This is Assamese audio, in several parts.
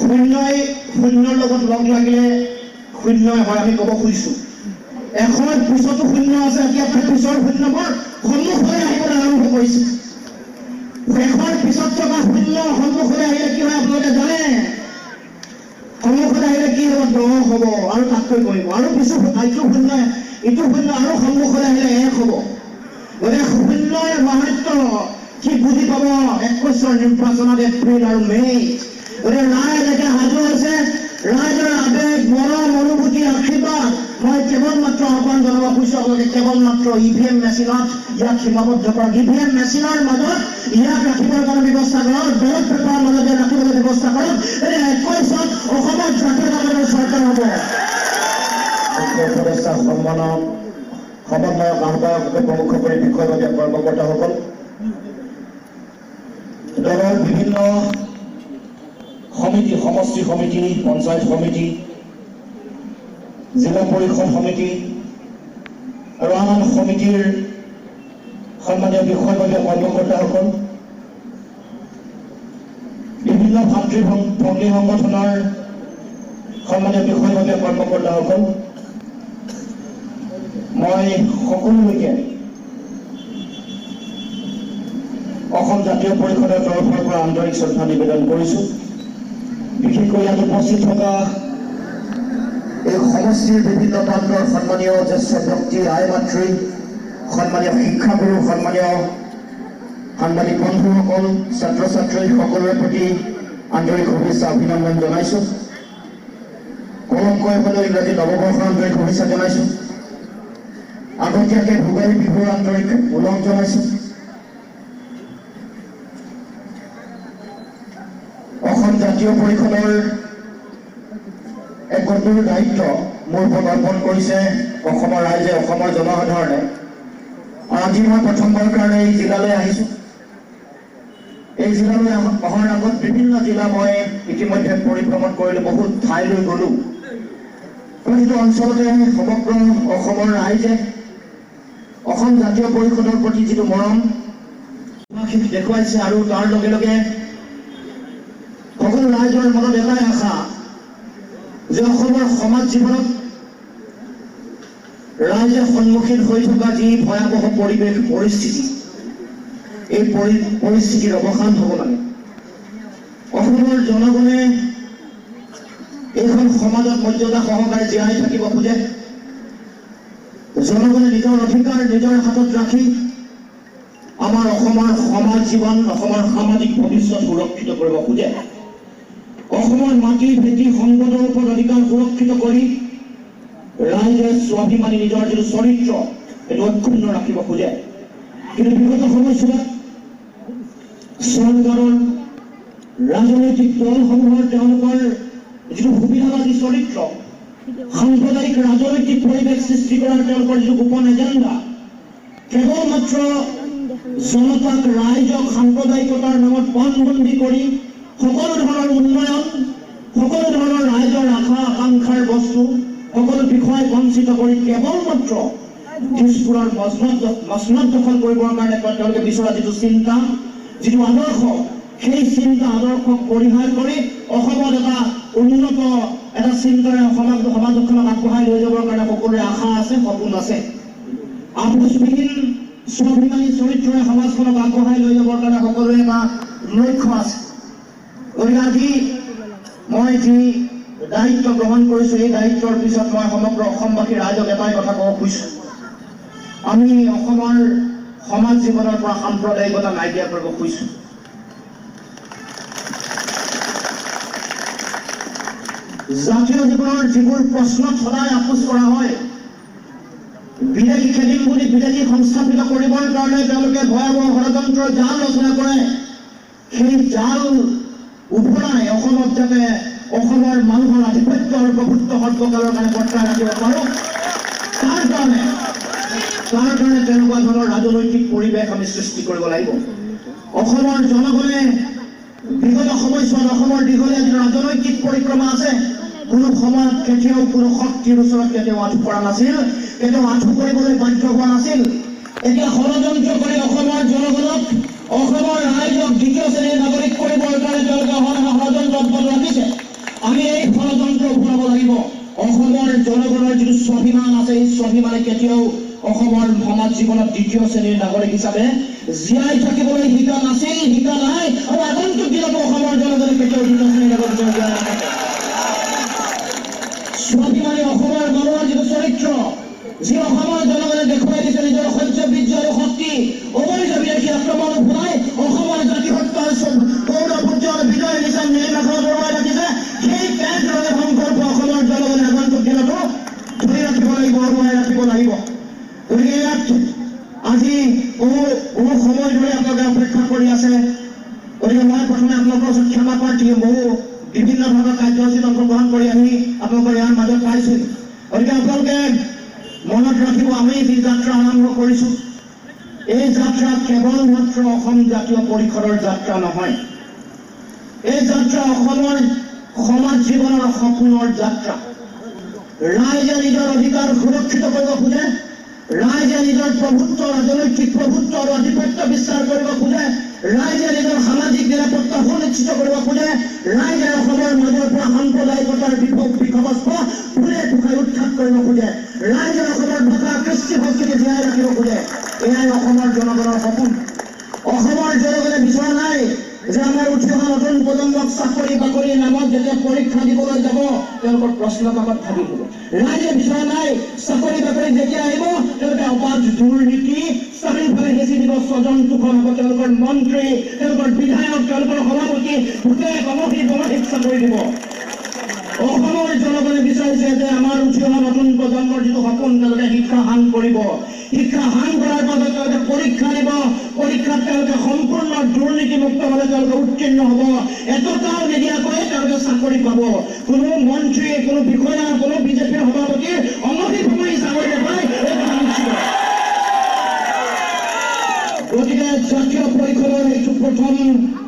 শূন্যই শূন্যৰ লগত লগ লাগিলে শূন্যই হয় আমি ক'ব খুজিছোঁ। এখৰ পিছতো শূন্য আছে, এতিয়া পিছৰ শূন্যবোৰ সন্মুখলৈ আহিবলৈ আৰম্ভ কৰিছে। এখৰ পিছত থকা শূন্য সন্মুখলৈ আহিলে কি হয় আপোনালোকে জানে? সন্মুখলৈ আহিলে কি হ'ব? 10 হ'ব আৰু তাতকৈ কৰিব, আৰু পিছত ইটো শূন্য আৰু সন্মুখলৈ আহিলে 1 হ'ব। গতিকে শূন্যৰ মাহাত্য কি বুজি পাব 21 নিৰ্বাচনত এপ্ৰিল আৰু মে'। গতিকে ৰাইজ এতিয়া সাজু হৈছে, ৰাইজৰ আবেগ, মৰম, অনুভূতি, আশীৰ্বাদ মই কেৱল মাত্ৰ আহ্বান জনাব খুজিছোঁ আপোনালোকে কেৱল মাত্ৰ EVM মেচিনত ইয়াক সীমাবদ্ধ কৰক। EVM মেচিনৰ মাজত ইয়াক ৰাখিবৰ কাৰণে ব্যৱস্থা কৰক, বেলেগ পেপাৰৰ মাজতে ৰাখিবলৈ ব্যৱস্থা কৰক। এতিয়া 21ত অসমত জাতীয় দলৰ চৰকাৰ হ'ব। উপদেষ্টা সন্মানক সমন্বয়ক আহ্বায়ককে প্ৰমুখ কৰি বিষয়ববীয়া কৰ্মকৰ্তাসকল, দলৰ বিভিন্ন সমিতি, সমষ্টি সমিতি, পঞ্চায়ত সমিতি, জিলা পৰিষদ সমিতি আৰু আন সমিতিৰ সন্মানীয় বিষয়ববীয়া কৰ্মকৰ্তাসকল, বিভিন্ন ভাতৃভংগী সংগঠনৰ সন্মানীয় বিষয়ববীয়া কৰ্মকৰ্তাসকল, মই সকলোলৈকে অসম জাতীয় পৰিষদৰ তৰফৰ পৰা আন্তৰিক শ্ৰদ্ধা নিবেদন কৰিছোঁ। বিশেষকৈ ইয়াত উপস্থিত থকা এই সমষ্টিৰ বিভিন্ন প্ৰান্তৰ সন্মানীয় জ্যেষ্ঠ ব্যক্তি, আই মাতৃ, সন্মানীয় শিক্ষাগুৰু, সন্মানীয় সাংবাদিক বন্ধুসকল, ছাত্ৰ ছাত্ৰী সকলোৰে প্ৰতি আন্তৰিক শুভেচ্ছা অভিনন্দন জনাইছোঁ। কলমকৈ হ'লেও ইংৰাজী নৱবৰ্ষৰ আন্তৰিক শুভেচ্ছা জনাইছোঁ। আগতীয়াকৈ ভোগালী বিহুৰ আন্তৰিক ওলগ জনাইছোঁ। অসম জাতীয় পৰিষদৰ এক গধুৰ দায়িত্ব মোৰ ওপৰত অৰ্পণ কৰিছে অসমৰ ৰাইজে, অসমৰ জনসাধাৰণে। আজি মই প্ৰথমবাৰৰ কাৰণে এই জিলালৈ আহিছোঁ। এই জিলালৈ অহাৰ আগত বিভিন্ন জিলা মই ইতিমধ্যে পৰিভ্ৰমণ কৰিলোঁ, বহুত ঠাইলৈ গ'লোঁ। প্ৰতিটো অঞ্চলতে সমগ্ৰ অসমৰ ৰাইজে অসম জাতীয় পৰিষদৰ প্ৰতি যিটো মৰম দেখুৱাইছে, আৰু তাৰ লগে লগে সকলো ৰাইজৰ মনত এটাই আশা যে অসমৰ সমাজ জীৱনত ৰাইজে সন্মুখীন হৈ থকা যি ভয়াৱহ পৰিৱেশ পৰিস্থিতি, এই পৰিস্থিতিৰ অৱসান হ'ব লাগে। অসমৰ জনগণে এইখন সমাজত মৰ্যাদা সহকাৰে জীয়াই থাকিব খোজে। জনগণে নিজৰ অধিকাৰ নিজৰ হাতত ৰাখি আমাৰ অসমৰ সমাজ জীৱন, অসমৰ সামাজিক ভৱিষ্যত সুৰক্ষিত কৰিব খোজে। অসমৰ মাটি ভেটি সম্পদৰ ওপৰত অধিকাৰ সুৰক্ষিত কৰি ৰাইজে স্বাভিমানী নিজৰ যিটো চৰিত্ৰ সেইটো অক্ষুণ্ণ ৰাখিব খোজে। কিন্তু বিগত সময়ছোৱাত চৰকাৰৰ ৰাজনৈতিক দলসমূহৰ তেওঁলোকৰ যিটো সুবিধাবাদী চৰিত্ৰ, সাম্প্ৰদায়িক ৰাজনৈতিক পৰিৱেশ সৃষ্টি কৰাৰ তেওঁলোকৰ যিটো গোপন এজেণ্ডা, কেৱল মাত্ৰ জনতাক ৰাইজক সাম্প্ৰদায়িকতাৰ নামত পণবন্দী কৰি সকলো ধৰণৰ উন্নয়ন, সকলো ধৰণৰ ৰাইজৰ আশা আকাংক্ষাৰ বস্তু সকলো বিষয় বঞ্চিত কৰি কেৱল মাত্ৰ দিছপুৰৰ মচনদ দখল কৰিবৰ কাৰণে তেওঁলোকে বিচৰা যিটো চিন্তা, যিটো আদৰ্শ, সেই চিন্তা আদৰ্শক পৰিহাৰ কৰি অসমত এটা উন্নত এটা চিন্তাৰে সমাজখনক আগবঢ়াই লৈ যাবৰ কাৰণে সকলোৰে আশা আছে, সপোন আছে। আপোচবিহীন স্বাভিমানী চৰিত্ৰৰে সমাজখনক আগবঢ়াই লৈ যাবৰ কাৰণে সকলোৰে এটা লক্ষ্য আছে। গতিকে আজি মই যি দায়িত্ব গ্ৰহণ কৰিছোঁ, এই দায়িত্বৰ পিছত মই সমগ্ৰ অসমবাসী ৰাইজক এটাই কথা ক'ব খুজিছোঁ, আমি অসমৰ সমাজ জীৱনৰ পৰা সাম্প্ৰদায়িকতা নাইকিয়া কৰিব খুজিছোঁ। জাতীয় জীৱনৰ যিবোৰ প্ৰশ্নত সদায় আপোচ কৰা হয়, বিদেশী খেলিম বুলি বিদেশী সংস্থাপিত কৰিবৰ কাৰণে তেওঁলোকে ভয়াৱহ ষড়যন্ত্ৰৰ জাল ৰচনা কৰে। সেই জাল উভৰাই অসমত যাতে অসমৰ মানুহৰ আধিপত্য আৰু প্ৰভুত্ব সৰ্বকালৰ কাৰণে বৰ্তাই ৰাখিব পাৰোঁ, তাৰ কাৰণে তেনেকুৱা ধৰণৰ ৰাজনৈতিক পৰিৱেশ আমি সৃষ্টি কৰিব লাগিব। অসমৰ জনগণে বিগত সময়ছোৱাত অসমৰ দীঘলীয়া যিটো ৰাজনৈতিক পৰিক্ৰমা আছে, কোনো সময়ত কেতিয়াও কোনো শক্তিৰ ওচৰত কেতিয়াও আঁঠু কৰা নাছিল, কেতিয়াও আঁঠু কৰিবলৈ বাধ্য হোৱা নাছিল। এতিয়া ষড়যন্ত্ৰ কৰি অসমৰ জনগণক, অসমৰ ৰাইজক দ্বিতীয় শ্ৰেণীৰ নাগৰিক কৰিবৰ কাৰণে তেওঁলোকে ষড়যন্ত্ৰ অব্যাহত ৰাখিছে। আমি এই ষড়যন্ত্ৰ ঘূৰাব লাগিব। অসমৰ জনগণৰ যিটো স্বাভিমান আছে, এই স্বাভিমানে কেতিয়াও অসমৰ সমাজ জীৱনত দ্বিতীয় শ্ৰেণীৰ নাগৰিক হিচাপে জীয়াই থাকিবলৈ শিকা নাছিল, শিকা নাই, আৰু আগন্তুক দিনতো অসমৰ জনগণে কেতিয়াও দ্বিতীয় শ্ৰেণীৰ নাগৰিক হিচাপে জীয়াই নাথাকে। স্বাভিমানী অসমৰ মানুহৰ যিটো চৰিত্ৰ, যি অসমৰ জনগণে দেখুৱাই দিছে নিজৰ সহ্য, বীৰ্য আৰু শক্তি, অবৈধ বিদেশী আক্ৰমণ ভুলাই অসমৰ জাতি সত্তাৰ গৌৰৱপূৰ্য বিজয় নিচান নীলিমাখৰ বৰুৱাই ৰাখিছে। সেই পেট ৰঙে সংকল্প অসমৰ জনগণে আগন্তুক দিনতো ধৰি ৰাখিব লাগিব, বৰুৱাই ৰাখিব লাগিব। গতিকে ইয়াত আজি বহু সময় ধৰি আপোনালোকে অপেক্ষা কৰি আছে। গতিকে মই প্ৰথমে আপোনালোকৰ ওচৰত ক্ষমা প্ৰাৰ্থী, বহু বিভিন্ন ধৰণৰ কাৰ্যসূচীত অংশগ্ৰহণ কৰি আমি আপোনালোকৰ ইয়াৰ মাজত পাইছো। গতিকে আপোনালোকে মনত ৰাখিব, আমি যি যাত্ৰা আৰম্ভ কৰিছো, এই যাত্ৰা কেৱল মাত্ৰ অসম জাতীয় পৰিষদৰ যাত্ৰা নহয়। এই যাত্ৰা অসমৰ সমাজ জীৱনৰ সপোনৰ যাত্ৰা। ৰাইজে নিজৰ অধিকাৰ সুৰক্ষিত কৰিব খোজে, ৰাইজে নিজৰ প্ৰভুত্ব, ৰাজনৈতিক প্ৰভুত্ব আৰু আধিপত্য বিস্তাৰ কৰিব খোজে, ৰাইজে নিজৰ সামাজিক নিৰাপত্তা সুনিশ্চিত কৰিব খোজে, ৰাইজে অসমৰ মাজৰ পৰা সাম্প্ৰদায়িকতাৰ বিষবস্ত্ৰ ফুলে ফুকাই উৎখাত কৰিব খোজে, ৰাইজে অসমৰ ভাষা কৃষ্টি সংস্কৃতি জীয়াই ৰাখিব খোজে। এয়াই অসমৰ জনগণৰ সপোন। অসমৰ জনগণে বিচৰা নাই যে আমাৰ উঠি অহা নতুন প্ৰজন্মক চাকৰি বাকৰিৰ নামত যেতিয়া পৰীক্ষা দিবলৈ যাব তেওঁলোকৰ প্ৰশ্ন কাকত থাকিব। ৰাইজে বিচৰা নাই চাকৰি বাকৰি যেতিয়া আহিব তেওঁলোকে অবাধ দুৰ্নীতি স্বাধীনভাৱে হেঁচি দিব, স্বজন তোষণ হ'ব তেওঁলোকৰ মন্ত্ৰী, তেওঁলোকৰ বিধায়ক, তেওঁলোকৰ সভাপতি, গোটেই বমশীক চাকৰি দিব। অসমৰ জনগণে বিচাৰিছে যে আমাৰ উঠি অহা নতুন প্ৰজন্মৰ যিটো সপোন, তেওঁলোকে শিক্ষা হান কৰিব, শিক্ষা হান কৰাৰ পাছত তেওঁলোকে পৰীক্ষা দিব, পৰীক্ষাত তেওঁলোকে সম্পূৰ্ণ দুৰ্নীতিমুক্তভাৱে তেওঁলোকে উত্তীৰ্ণ হ'ব, এটকাও নিদিয়াকৈ তেওঁলোকে চাকৰি পাব। কোনো মন্ত্ৰী, কোনো বিষয়া, কোনো বিজেপিৰ সভাপতিৰ অনধিক সময় চাকৰি নাপায়, এইটো নিশ্চিত। গতিকে জাতীয় পৰিষদৰ এইটো প্ৰথম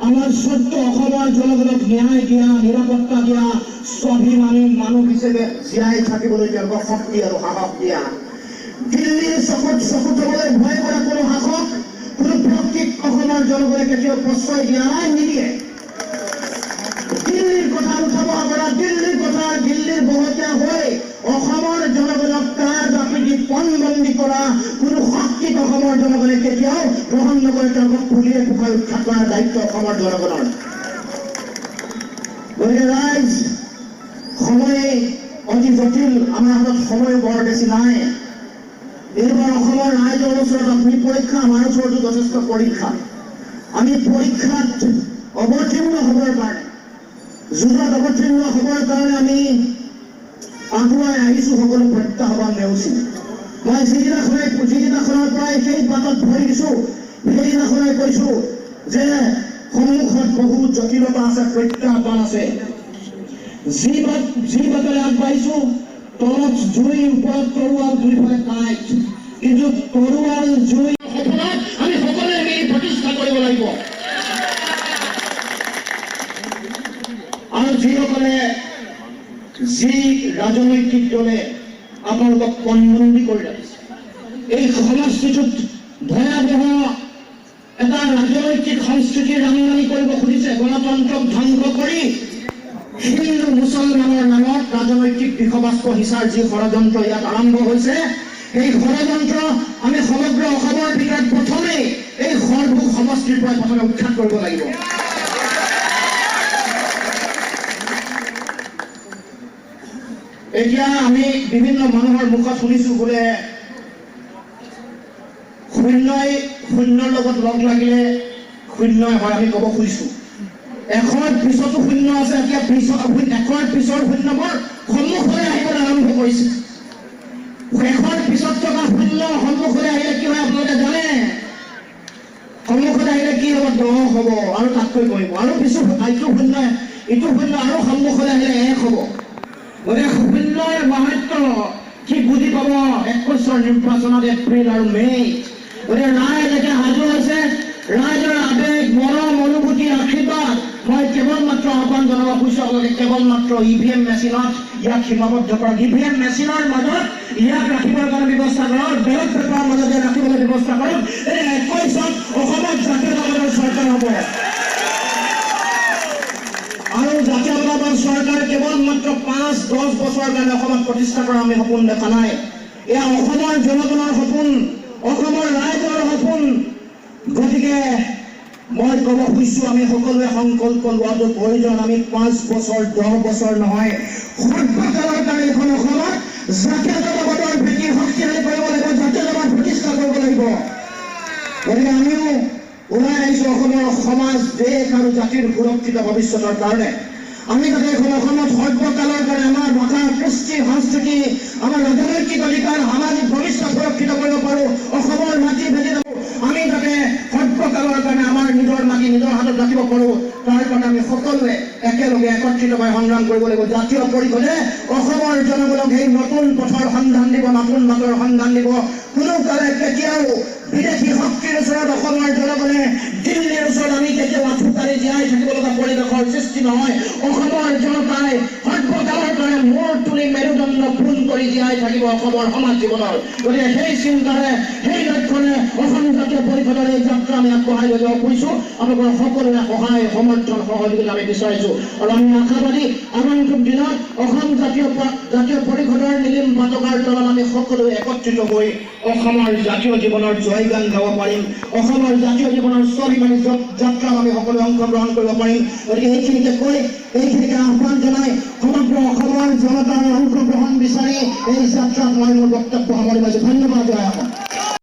আমাৰ চৰ্ত, অসমৰ জনগণক ন্যায় দিয়া, নিৰাপত্তা দিয়া, স্বাভিমানী মানুহ হিচাপে জীয়াই থাকিবলৈ তেওঁলোকক শক্তি আৰু সাহস দিয়া। দিল্লীৰ চকুত চকু থবলৈ ভয় কৰা কোনো শাসক, কোনো ব্যক্তিক অসমৰ জনগণে কেতিয়াও প্ৰশ্ৰয় দিয়া নাই, নিদিয়ে। দিল্লীৰ কথা উঠাব পৰা, দিল্লীৰ কথা, দিল্লীৰ বহতীয়া হৈ অসমৰ জনগণক কাজ আপীতি পণবন্দী কৰা কোনো শক্তিক অসমৰ জনগণে কেতিয়াও গ্ৰহণ নকৰে। তেওঁলোকক পুলিয়ে ফুকাই উৎখাত কৰাৰ দায়িত্ব অসমৰ জনগণৰ। গতিকে ৰাইজ, সময় অতি জটিল, আমাৰ হাতত সময় বৰ বেছি নাই। এইবাৰ অসমৰ ৰাইজৰ ওচৰত আপুনি পৰীক্ষা, আমাৰ ওচৰতো যথেষ্ট পৰীক্ষা। আমি পৰীক্ষাত অৱতীৰ্ণ হ'বৰ কাৰণে, যুঁজত অৱতীৰ্ণ হ'বৰ কাৰণে আমি আগুৱাই আহিছো, সকলো প্ৰত্যাহ্বান নেওচি। মই যিদিনাখনৰ পৰাই সেই বাটত ভৰি দিছো, সেইদিনাখনে কৈছো যে সন্মুখত বহু জটিলতা আছে, প্ৰত্যাহ্বান আছে। যি বাটেৰে আগবাঢ়িছো, তলত জুই, ওপৰত তৰোৱাল, দুইফালে কাঁইট, কিন্তু তৰোৱাল জুই সফলত আমি সকলোৱে মিলি প্ৰতিষ্ঠা কৰিব লাগিব। আৰু যিসকলে, যি ৰাজনৈতিক দলে আপোনালোকক পণবন্দী কৰি ৰাখিছে, এই সমষ্টিটোত ভয়াৱহ এটা ৰাজনৈতিক সংস্কৃতিৰ ৰাংনানি কৰিব খুজিছে, গণতন্ত্ৰক ধ্বংস কৰি হিন্দু মুছলমানৰ নামত ৰাজনৈতিক বিষবস্ত্ৰ সিঁচাৰ যি ষড়যন্ত্ৰ ইয়াত আৰম্ভ হৈছে, এই ষড়যন্ত্ৰ আমি সমগ্ৰ অসমৰ ভিতৰত প্ৰথমে এই সৰভোগ সমষ্টিৰ পৰা প্ৰথমে উৎখাত কৰিব লাগিব। এতিয়া আমি বিভিন্ন মানুহৰ মুখত শুনিছো বোলে শূন্যই শূন্যৰ লগত লগ লাগিলে শূন্যই হয়। আমি ক'ব খুজিছো এখনৰ পিছতো শূন্য আছে, এতিয়া এখনৰ পিছৰ শূন্যবোৰ সন্মুখলৈ আহিবলৈ আৰম্ভ কৰিছে। এখনৰ পিছত থকা শূন্য সন্মুখলৈ আহিলে কি হয় আপোনালোকে জানে? সন্মুখলৈ আহিলে কি হ'ব? 10 হ'ব আৰু তাতকৈ কমিব, আৰু পিছত ইটো শূন্য আৰু সন্মুখলৈ আহিলে 1 হ'ব। গতিকে শূন্যৰ মাহাত্য কি বুজি পাব 21ৰ নিৰ্বাচনত এপ্ৰিল আৰু মে'। গতিকে ৰাইজ এতিয়া সাজু হৈছে, ৰাইজৰ আবেগ, মৰম, অনুভূতি, আশীৰ্বাদ মই কেৱল মাত্ৰ আহ্বান জনাব খুজিছো আপোনালোকে কেৱল মাত্ৰ EVM মেচিনত ইয়াক সীমাবদ্ধ কৰক। EVM মেচিনৰ মাজত ইয়াক ৰাখিবৰ কাৰণে ব্যৱস্থা কৰক, বেলেগ পেপাৰৰ মাজত ৰাখিবলৈ ব্যৱস্থা কৰক। এই 21ত অসমত জাতীয়তাবাদৰ চৰকাৰ হ'ব, আৰু জাতীয়তাবাদৰ চৰকাৰ কেৱল মাত্ৰ 5-10 বছৰৰ কাৰণে অসমত প্ৰতিষ্ঠা কৰা আমি সপোন দেখা নাই। এয়া অসমৰ জনগণৰ সপোন, অসমৰ ৰাইজৰ সপোন। গতিকে মই ক'ব খুজিছোঁ, আমি সকলোৱে সংকল্প লোৱাটো প্ৰয়োজন। আমি 5 বছৰ 10 বছৰ নহয়, সৰ্বকালৰ কাৰণে এখন অসমত জাতীয়তাবাদৰ ভেটি শক্তিশালী কৰিব লাগিব, জাতীয়তাবাদ প্ৰতিষ্ঠা কৰিব লাগিব। গতিকে আমিও ওলাই আহিছোঁ অসমৰ সমাজ, দেশ আৰু জাতিৰ সুৰক্ষিত ভৱিষ্যতৰ কাৰণে। আমি যাতে এখন অসমত সৰ্বকালৰ কাৰণে আমাৰ ভাষা, কৃষ্টি, সংস্কৃতি, আমাৰ ৰাজনৈতিক অধিকাৰ, সামাজিক ভৱিষ্যত সুৰক্ষিত কৰিব পাৰোঁ। অসমৰ মাটি ভেটি আমি যাতে সৰ্বকালৰ কাৰণে আমাৰ নিজৰ মাটি নিজৰ হাতত ৰাখিব পাৰোঁ, তাৰ কাৰণে আমি সকলোৱে একেলগে একত্ৰিতভাৱে সংগ্ৰাম কৰিব লাগিব। জাতীয় পৰিষদে অসমৰ জনগণক সেই নতুন পথৰ সন্ধান দিব, নতুন মাতৰ সন্ধান দিব। কোনো কালে কেতিয়াও বিদেশী শক্তিৰ ওচৰত অসমৰ জনগণে, দিল্লীৰ ওচৰত আমি কেতিয়াও আঁঠু কাঢ়ি জীয়াই থাকিব লগা পৰিৱেশৰ সৃষ্টি নহয়। অসমৰ জনতাই সৰ্বকালৰ কাৰণে মূৰ তুলি মেৰুদণ্ড পোন কৰি জীয়াই থাকিব অসমৰ সমাজ জীৱনৰ। গতিকে সেই চিন্তাৰে, সেই লক্ষ্যৰে অসম জাতীয় পৰিষদৰ এই যাত্ৰা আমি আগবঢ়াই লৈ যাব খুজিছোঁ। আপোনালোকৰ সকলোৰে সহায়, সমৰ্থন, সহযোগিতা আমি বিচাৰিছোঁ। আৰু আমি আশাবাদী আগন্তুক দিনত অসম জাতীয় পৰিষদৰ নীলিম পতাকাৰ তলত আমি সকলোৱে একত্ৰিত হৈ অসমৰ জাতীয় জীৱনৰ জয়গান গাব পাৰিম, অসমৰ জাতীয় জীৱনৰ স্বাভিমানী যাত্ৰাত আমি সকলোৱে অংশগ্ৰহণ কৰিব পাৰিম। গতিকে এইখিনিকে কৈ, এইখিনিকে আহ্বান জনাই সমগ্ৰ অসমৰ জনতাৰ অংশগ্ৰহণ বিচাৰি এই যাত্ৰাত মই মোৰ বক্তব্য সামৰি পাইছোঁ। ধন্যবাদ। জয় অসম।